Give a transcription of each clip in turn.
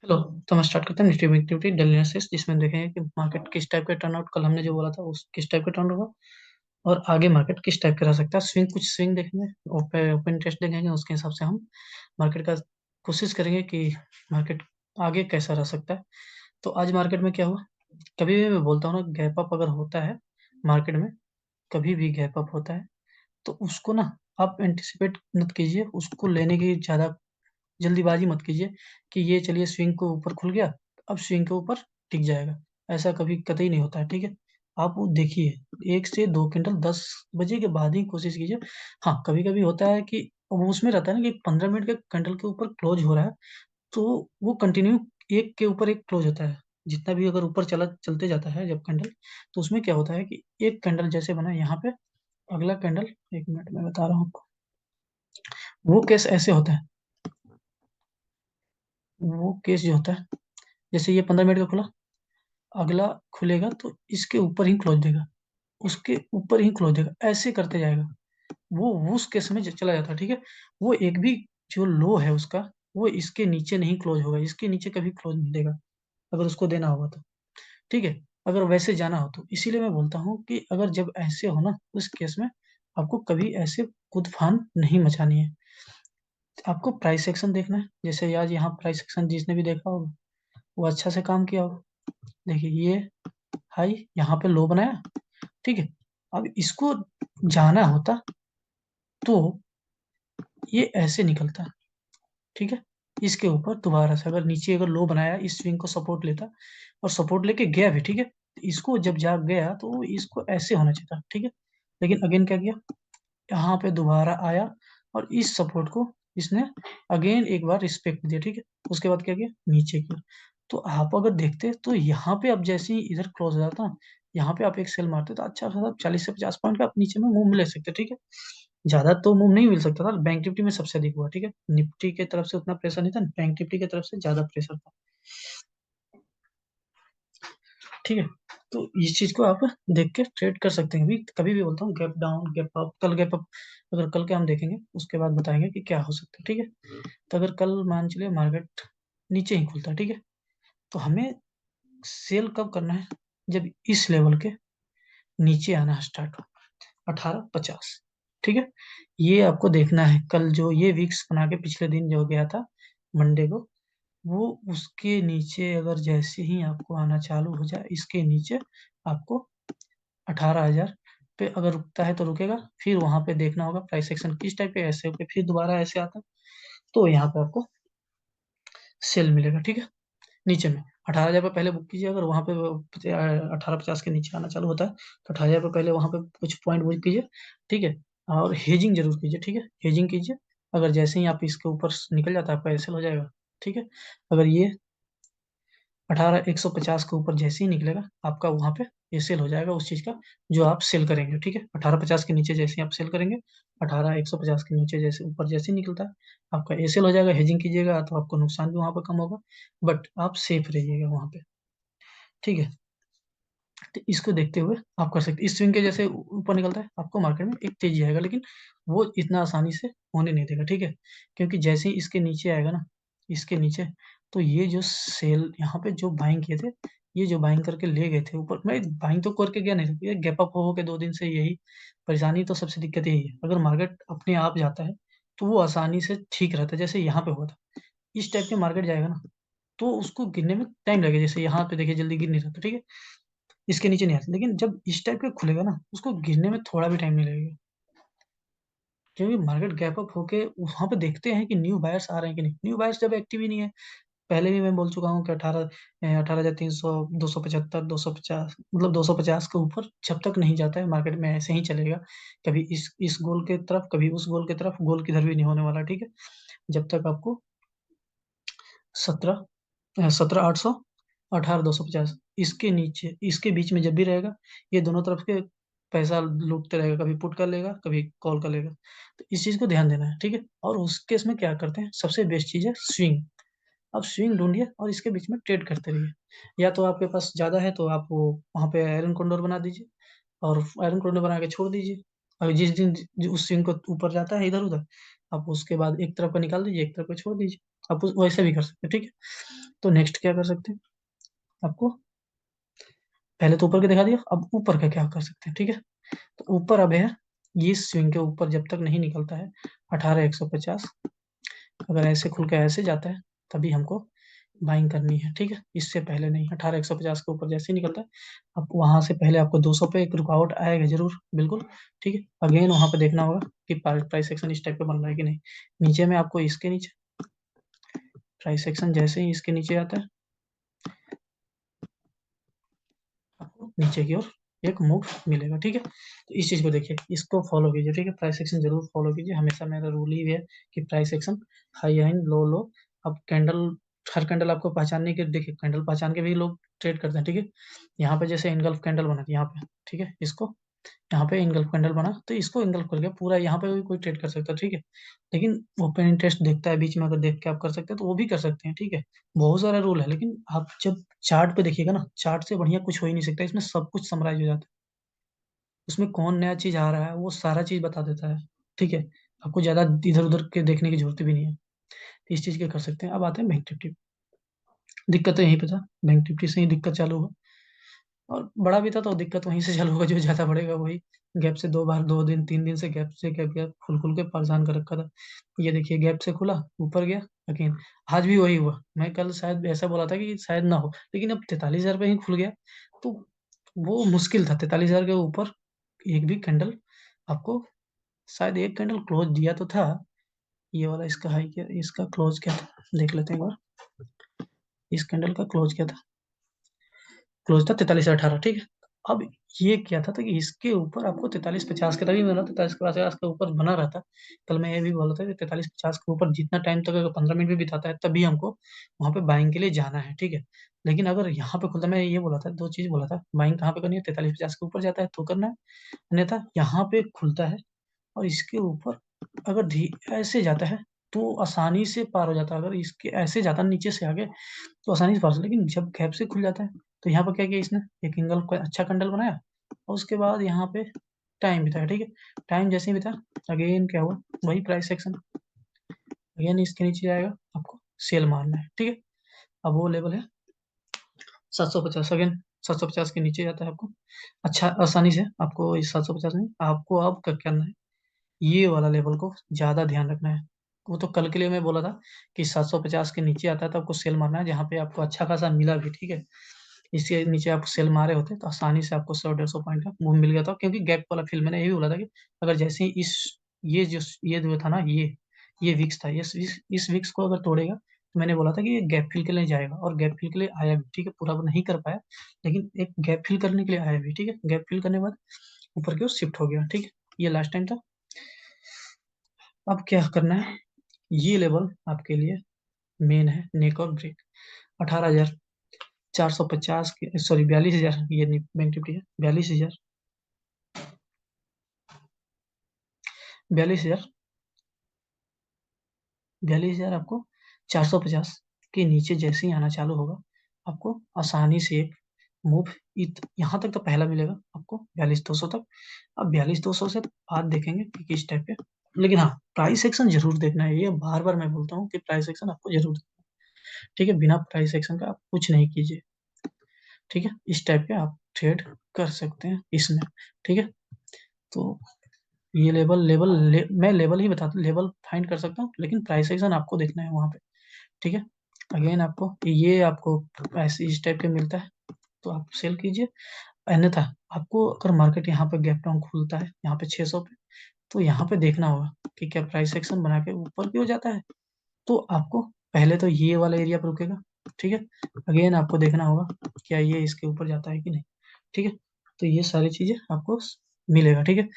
Hello. तो हम start करते हैं Nifty bank Nifty daily analysis, जिसमें देखेंगे कि मार्केट किस टाइप का टर्न आउट, कल हमने जो बोला था उस किस टाइप का टर्न होगा और आगे मार्केट किस टाइप का रह सकता है। स्विंग, कुछ स्विंग देखेंगे, ओपन इंटरेस्ट देखेंगे, उसके हिसाब से हम मार्केट का कोशिश करेंगे कि मार्केट आगे कैसा रह सकता है। तो आज मार्केट में क्या हुआ, कभी भी मैं बोलता हूँ ना, गैप अप अगर होता है मार्केट में, कभी भी गैप अप होता है तो उसको ना आप एंटिसिपेट मत कीजिए, उसको लेने की ज़्यादा जल्दीबाजी मत कीजिए कि ये चलिए स्विंग को ऊपर खुल गया, अब स्विंग के ऊपर टिक जाएगा। ऐसा कभी कतई नहीं होता है, ठीक है। आप वो देखिए, 1 से 2 क्विंटल 10 बजे के बाद ही कोशिश कीजिए। हाँ, कभी कभी होता है कि वो उसमें रहता है ना कि 15 मिनट के कैंडल के ऊपर क्लोज हो रहा है, तो वो कंटिन्यू एक के ऊपर एक क्लोज होता है। जितना भी अगर ऊपर चला चलते जाता है जब कैंडल, तो उसमें क्या होता है कि एक कैंडल जैसे बना यहाँ पे, अगला कैंडल, 1 मिनट में बता रहा हूँ आपको, वो केस ऐसे होता है। वो केस जो होता है, जैसे ये 15 मिनट का खुला, अगला खुलेगा तो इसके ऊपर ही क्लोज देगा, उसके ऊपर ही क्लोज देगा, ऐसे करते जाएगा। वो उस केस में चला जाता है, ठीक है। वो एक भी जो लो है उसका, वो इसके नीचे नहीं क्लोज होगा, इसके नीचे कभी क्लोज नहीं देगा, अगर उसको देना होगा तो, ठीक है। अगर वैसे जाना हो तो, इसीलिए मैं बोलता हूँ कि अगर जब ऐसे हो ना, उस केस में आपको कभी ऐसे कूद फान नहीं मचानी है। आपको प्राइस एक्शन देखना है, जैसे आज यहाँ प्राइस एक्शन जिसने भी देखा होगा वो अच्छा से काम किया होगा। देखिए, ये हाई यहाँ पे लो बनाया, ठीक है। अब इसको जाना होता तो ये ऐसे निकलता, ठीक है। इसके ऊपर दोबारा से अगर नीचे अगर लो बनाया, इस स्विंग को सपोर्ट लेता और सपोर्ट लेके गया भी, ठीक है। इसको जब जाग गया तो इसको ऐसे होना चाहिए था, ठीक है। लेकिन अगेन क्या किया, यहाँ पे दोबारा आया और इस सपोर्ट को इसने अगेन एक बार रिस्पेक्ट दिया, ठीक है। उसके बाद क्या किया, नीचे किया। तो आप अगर देखते तो यहाँ पे अब जैसे ही इधर क्लोज हो जाता, यहाँ पे आप एक सेल मारते तो अच्छा खासा 40 से 50 पॉइंट का आप नीचे में मूव ले सकते, ठीक है। ज्यादा तो मूव नहीं मिल सकता था, बैंक निफ्टी में सबसे अधिक हुआ, ठीक है। निफ्टी की तरफ से उतना प्रेशर नहीं था, बैंक निफ्टी की तरफ से ज्यादा प्रेशर था, ठीक है। तो इस चीज को आप देख के ट्रेड कर सकते हैं। अभी कभी भी बोलता हूँ, गैप डाउन गैप अप, कल गैप अप, अगर कल के हम देखेंगे उसके बाद बताएंगे कि क्या हो सकता है, ठीक है। तो अगर कल मान चलिए मार्केट नीचे ही खुलता है, ठीक है, तो हमें सेल कब करना है, जब इस लेवल के नीचे आना स्टार्ट हो, 1850, ठीक है। ये आपको देखना है, कल जो ये विक्स बना के पिछले दिन जो गया था मंडे को, वो उसके नीचे अगर जैसे ही आपको आना चालू हो जाए, इसके नीचे आपको 18,000 पे अगर रुकता है तो रुकेगा, फिर वहां पे देखना होगा प्राइस एक्शन किस टाइप के, ऐसे होके फिर दोबारा ऐसे आता है, तो यहाँ पे आपको सेल मिलेगा, ठीक है। नीचे में 18,000 पे पहले बुक कीजिए, अगर वहां पे 1850 के नीचे आना चालू होता है तो 18,000 पे पहले वहां पे कुछ पॉइंट बुक कीजिए, ठीक है। और हेजिंग जरूर कीजिए, ठीक है, हेजिंग कीजिए। अगर जैसे ही आप इसके ऊपर निकल जाता है आपका एसएल हो जाएगा, ठीक है। अगर ये 18,150 के ऊपर जैसे ही निकलेगा आपका वहां पे ये सेल हो जाएगा उस चीज का जो आप सेल करेंगे, ठीक है। 1850 के नीचे जैसे ही आप सेल करेंगे, 18,150 के नीचे जैसे ऊपर जैसे ही निकलता है आपका ये सेल हो जाएगा। हेजिंग कीजिएगा तो आपको नुकसान भी वहां पर कम होगा, बट आप सेफ रहिएगा वहां पे, ठीक है। तो इसको देखते हुए आप कर सकते, इस स्विंग के जैसे ऊपर निकलता है आपको मार्केट में एक तेजी आएगा, लेकिन वो इतना आसानी से होने नहीं देगा, ठीक है। क्योंकि जैसे ही इसके नीचे आएगा ना, इसके नीचे, तो ये जो सेल यहाँ पे जो बाइंग किए थे, ये जो बाइंग करके ले गए थे ऊपर, मैं बाइंग तो करके गया नहीं था, ये गैप अप हो के 2 दिन से यही परेशानी, तो सबसे दिक्कत यही है, अगर मार्केट अपने आप जाता है तो वो आसानी से ठीक रहता है, जैसे यहाँ पे हुआ था। इस टाइप के मार्केट जाएगा ना तो उसको गिरने में टाइम लगेगा, जैसे यहाँ पे देखिए जल्दी गिर नहीं रहा था, ठीक है। इसके नीचे नहीं आती, लेकिन जब इस टाइप का खुलेगा ना उसको गिरने में थोड़ा भी टाइम नहीं लगेगा, क्योंकि मार्केट गैप अप होके वहां पे देखते हैं कि न्यू बायर्स आ रहे हैं कि नहीं। न्यू बायर्स जब एक्टिव ही नहीं है, पहले भी मैं बोल चुका हूँ कि 18,300, 275, 250, मतलब 250 के ऊपर जब तक नहीं जाता है मार्केट में ऐसे ही चलेगा, कभी इस गोल के तरफ कभी उस गोल की तरफ, गोल किधर भी नहीं होने वाला, ठीक है। जब तक आपको 17,800, 18,250, इसके नीचे इसके बीच में जब भी रहेगा, ये दोनों तरफ के पैसा लूटते रहेगा, कभी पुट कर लेगा कभी कॉल कर लेगा। तो इस चीज को ध्यान देना है, ठीक है। और उस केस में क्या करते हैं, सबसे बेस्ट चीज है स्विंग। आप स्विंग ढूंढिए और इसके बीच में ट्रेड करते रहिए। या तो आपके पास ज्यादा है तो आप वो वहाँ पे आयरन कॉन्डोर बना दीजिए और आयरन कॉन्डोर बना के छोड़ दीजिए। और जिस दिन उस स्विंग को ऊपर जाता है इधर उधर, आप उसके बाद एक तरफ का निकाल दीजिए, एक तरफ का छोड़ दीजिए, आप वैसे भी कर सकते हैं, ठीक है। तो नेक्स्ट क्या कर सकते हैं, आपको पहले तो ऊपर के दिखा दिया, अब ऊपर का क्या कर सकते हैं, ठीक है। तो ऊपर अब है, ये स्विंग के ऊपर जब तक नहीं निकलता है 18,150, अगर ऐसे खुल के ऐसे जाता है तभी हमको बाइंग करनी है, ठीक है। इससे पहले नहीं, 18,150 के ऊपर जैसे ही निकलता है, अब वहां से पहले आपको 200 पे एक रुकावट आएगा जरूर, बिल्कुल, ठीक है। अगेन वहां पे देखना होगा कि प्राइस एक्शन इस टाइप का बन रहा है कि नहीं। नीचे में आपको इसके नीचे प्राइस एक्शन जैसे ही इसके नीचे आता है, आपको नीचे की ओर एक मूव मिलेगा, ठीक है। तो इस चीज को देखिए, इसको फॉलो कीजिए, ठीक है। प्राइस एक्शन जरूर फॉलो कीजिए, हमेशा मेरा रूल ही है कि price action high high low low. अब कैंडल, हर कैंडल आपको पहचानने के, देखिए कैंडल पहचान के भी लोग ट्रेड करते हैं, ठीक है। यहाँ पे जैसे इनगल्फ कैंडल बना यहाँ पे, ठीक है, इसको यहाँ पे इनगल्फ कैंडल बना तो इसको इनगल्फ करके पूरा यहाँ पे भी कोई ट्रेड कर सकता है, ठीक है। लेकिन ओपन इंटरेस्ट देखता है बीच में, अगर देख के आप कर सकते हैं तो वो भी कर सकते हैं, ठीक है। बहुत सारा रूल है, लेकिन आप जब चार्ट पे देखिएगा ना, चार्ट से बढ़िया कुछ हो ही नहीं सकता, इसमें सब कुछ समराइज हो जाता है। उसमें कौन नया चीज आ रहा है वो सारा चीज बता देता है, ठीक है। आपको ज्यादा इधर उधर के देखने की जरूरत भी नहीं है। तो इस चीज के कर सकते हैं। अब आते हैं बैंक निफ्टी। दिक्कत तो यहीं पे था, बैंक निफ्टी से ही दिक्कत चालू हुआ, और बड़ा भी था तो दिक्कत वहीं से चालू होगा, जो ज्यादा बढ़ेगा वही। गैप से 2 बार, 2 दिन 3 दिन से गैप से गैप गैप खुल खुल के परेशान कर रखा था। ये देखिए गैप से खुला, ऊपर गया, लेकिन आज भी वही हुआ। मैं कल शायद ऐसा बोला था कि शायद ना हो, लेकिन अब 43,000 पे ही खुल गया। तो वो मुश्किल था, 43,000 के ऊपर एक भी कैंडल आपको, शायद एक कैंडल क्लोज दिया तो था। ये वाला इसका हाई क्या, इसका क्लोज क्या था, देख लेते हैं एक बार। इस कैंडल का क्लोज क्या था, क्लोज था 43,18, ठीक है। अब ये क्या था तो कि इसके ऊपर आपको 43,50 के, तभी बना 43,50 के ऊपर बना रहता। कल मैं ये भी बोला था कि 43,50 के ऊपर जितना टाइम तक अगर 15 मिनट भी बिताता है तभी हमको वहां पे बाइंग के लिए जाना है, ठीक है। लेकिन अगर यहाँ पे खुलता, मैं ये बोला था, दो चीज बोला था, बाइंग कहाँ पे करनी है, 43,50 के ऊपर जाता है तो करना है, अन्यथा यहाँ पे खुलता है और इसके ऊपर अगर ऐसे जाता है तो आसानी से पार हो जाता है। अगर इसके ऐसे जाता नीचे से आगे तो आसानी से पार हो, लेकिन जब गैप से खुल जाता है तो यहाँ पर क्या किया इसने, एक एंगल को अच्छा कंडल बनाया और उसके बाद यहाँ पे टाइम बिताया, ठीक है। टाइम जैसे ही बिताया, अगेन क्या हुआ, वही प्राइस सेक्शन, अगेन इसके नीचे जाएगा, आपको सेल मारना है, ठीक है। अब वो लेवल है 750, अगेन 750 के नीचे जाता है आपको, अच्छा आसानी से आपको इस 750 में आपको अब क्या करना है, ये वाला लेवल को ज्यादा ध्यान रखना है। वो तो कल के लिए मैं बोला था कि 750 के नीचे आता है तो आपको सेल मारना है, जहाँ पे आपको अच्छा खासा मिला भी, ठीक है। इसके नीचे आप सेल मारे होते तो आसानी से आपको 100 150 पॉइंट का मूव मिल गया था, क्योंकि गैप वाला फील मैंने ये भी बोला था कि अगर जैसे ही ये जो था ना, ये विक्स था, इस विक्स को अगर तोड़ेगा तो मैंने बोला था कि ये गैप फिल के लिए जाएगा, और गैप फिल के लिए आया भी, ठीक है। पूरा वो नहीं कर पाया, लेकिन एक गैप फिल करने के लिए आया भी, ठीक है। गैप फिल करने के बाद ऊपर की ओर शिफ्ट हो गया, ठीक है। ये लास्ट टाइम था। अब क्या करना है, ये लेवल आपके लिए मेन है, नेक और ब्रेक। 18,450 के, सॉरी 42,000, ये बैंक निफ्टी है, 42,000, 42,000 आपको 450 के नीचे जैसे ही आना चालू होगा, आपको आसानी से एक मूव यहाँ तक तो पहला मिलेगा आपको 42,200 तक। अब 42,200 से बाद देखेंगे कि किस टाइप के, लेकिन हाँ प्राइस एक्शन जरूर देखना है, ये बार बार मैं बोलता हूँ कि प्राइस एक्शन आपको जरूर देखना है, ठीक है। बिना प्राइस एक्शन का आप कुछ नहीं कीजिए, ठीक है। इस टाइप के आप ट्रेड कर सकते हैं इसमें, ठीक है। तो ये मैं लेवल ही बताता, लेवल फाइंड कर सकता हूँ, लेकिन प्राइस एक्शन आपको देखना है वहां पे, ठीक है। अगेन आपको ये आपको ऐसे इस टाइप के मिलता है तो आप सेल कीजिए, अन्यथा आपको अगर मार्केट यहाँ पे गैप डाउन खुलता है यहाँ पे 600 पे, तो यहाँ पे देखना होगा कि क्या प्राइस एक्शन बना के ऊपर की हो जाता है, तो आपको पहले तो ये वाला एरिया पर रुकेगा, ठीक है। अगेन आपको देखना होगा क्या ये इसके ऊपर जाता है कि नहीं, ठीक है। तो ये सारी चीजें आपको मिलेगा, ठीक है।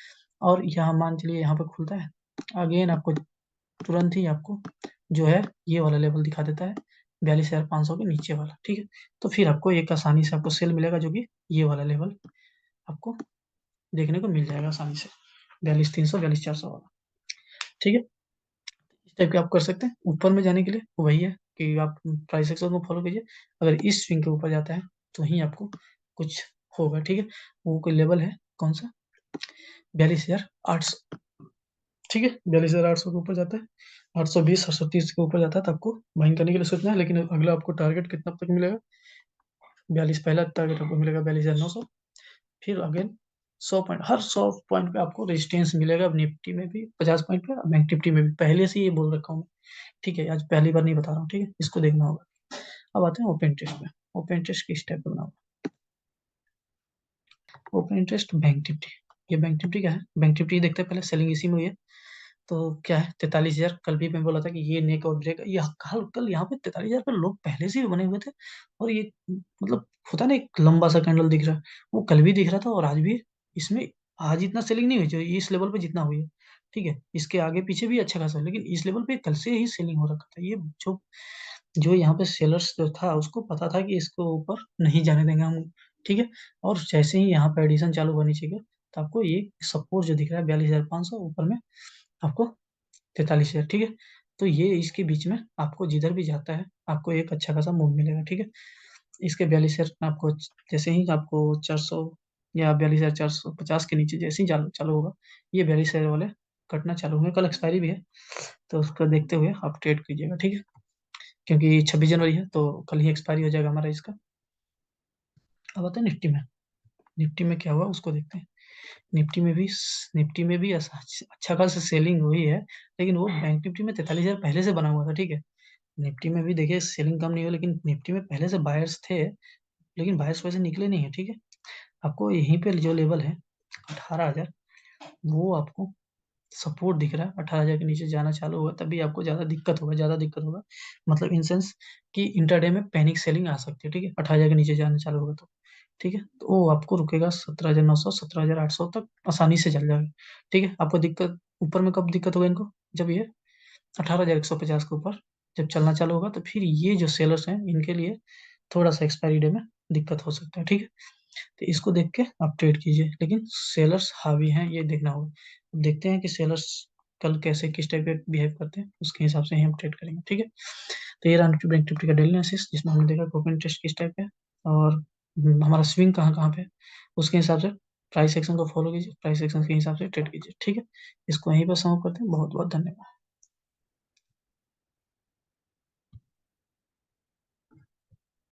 और यहाँ मान चलिए यहाँ पे खुलता है, अगेन आपको तुरंत ही आपको जो है ये वाला लेवल दिखा देता है, 42,500 के नीचे वाला, ठीक है। तो फिर आपको एक आसानी से आपको सेल मिलेगा, जो कि ये वाला लेवल आपको देखने को मिल जाएगा आसानी से, 42,300 42,400 वाला, ठीक है। इस टाइप के आप कर सकते हैं। ऊपर में जाने के लिए वही है कि आप प्राइस एक्शन को फॉलो कीजिए, अगर इस स्विंग के ऊपर जाता है तो ही आपको कुछ होगा, ठीक है। वो कोई लेवल है कौन सा, 42,800, ठीक है, 42,800 के ऊपर जाता है, 820 830 के ऊपर जाता है तो आपको बाइंग करने के लिए सोचना है। लेकिन अगला आपको टारगेट कितना तक मिलेगा? 42, पहला टारगेट आपको मिलेगा 42,900। फिर अगेन 100 पॉइंट, हर 100 पॉइंट पे आपको रेजिस्टेंस मिलेगा। निफ्टी में भी 50 पॉइंट पे, बैंक निफ्टी में भी पहले से ये बोल रखा हूँ। ठीक है, आज पहली बार नहीं बता रहा हूँ। ठीक है, इसको देखना होगा। अब आते हैं ओपन टेस्ट में। ओपन टेस्ट किस टाइप का बनाओ? Open interest bank Nifty. ये बैंक निफ्टी क्या है? बैंक निफ्टी देखते हैं पहले, सेलिंग इसी में हुई है। तो क्या है, 43,000। कल भी मैं बोला था कि ये नेक और ब्रेक, ये कल कल यहाँ पे 43,000 पे लोग पहले से ही बने हुए थे। और ये मतलब होता है ना, एक लंबा सा कैंडल दिख रहा है, वो कल भी दिख रहा था और आज भी। इसमें आज इतना सेलिंग नहीं हुई जो इस लेवल पे जितना हुई है। ठीक है, इसके आगे पीछे भी अच्छा खासा, लेकिन इस लेवल पे कल से ही सेलिंग हो रखा था। ये जो जो यहाँ पे सेलर्स जो था उसको पता था कि इसको ऊपर नहीं जाने देंगे हम। ठीक है, और जैसे ही यहाँ पे एडिशन चालू होनी चाहिए, तो आपको ये सपोर्ट जो दिख रहा है 42,500 ऊपर में, आपको 43,000। ठीक है, तो ये इसके बीच में आपको जिधर भी जाता है आपको एक अच्छा खासा मूव मिलेगा। ठीक है, इसके 42,000 आपको जैसे ही आपको 400 या 42,450 के नीचे जैसे ही चालू चालू होगा, ये 42,000 वाले कटना चालू होंगे। कल एक्सपायरी भी है, तो उसको देखते हुए आप ट्रेड कीजिएगा। ठीक है, क्योंकि 26 जनवरी है तो कल ही एक्सपायरी हो जाएगा हमारा इसका। अब आते हैं निफ्टी में। निफ्टी में क्या हुआ उसको देखते हैं। निफ्टी में भी अच्छा खासा सेलिंग हुई है, लेकिन वो बैंक निफ्टी में 43,000 पहले से बना हुआ था। ठीक है, निफ्टी में भी देखिए सेलिंग कम नहीं हुई, लेकिन निफ्टी में पहले से बायर्स थे, लेकिन बायर्स वैसे निकले नहीं है। ठीक है, आपको यहीं पे जो लेवल है 18,000, वो आपको सपोर्ट दिख रहा है। 18,000 के नीचे जाना चालू होगा तभी आपको ज़्यादा दिक्कत होगा। मतलब इन सेंस कि इंटरडे में पैनिक सेलिंग आ सकती है। ठीक है, 18,000 के नीचे जाना चालू होगा तो। ठीक है, तो वो आपको रुकेगा 17,900 17,800 तक आसानी से चल जाएगा। ठीक है, आपको दिक्कत ऊपर में कब दिक्कत होगा इनको? जब ये 18,150 के ऊपर जब चलना चालू होगा, तो फिर ये जो सेलर्स हैं इनके लिए थोड़ा सा एक्सपायरी डे में दिक्कत हो सकता है। ठीक है, तो इसको देख के आप ट्रेड कीजिए, लेकिन सेलर्स हावी हैं ये देखना होगा। अब देखते हैं कि सेलर्स कल कैसे किस टाइप के बिहेव करते हैं, उसके हिसाब से ही हम ट्रेड करेंगे। ठीक है, तो ये रहा निफ्टी बैंक निफ्टी का डेली एनालिसिस, जिसमें हमने देखा ओपन इंटरेस्ट किस टाइप का है और हमारा स्विंग कहाँ कहाँ पे है। उसके हिसाब से प्राइस एक्शन को फॉलो कीजिए, प्राइस एक्शन के हिसाब से ट्रेड कीजिए। ठीक है, इसको यहीं पर समाप्त करते हैं। बहुत बहुत धन्यवाद।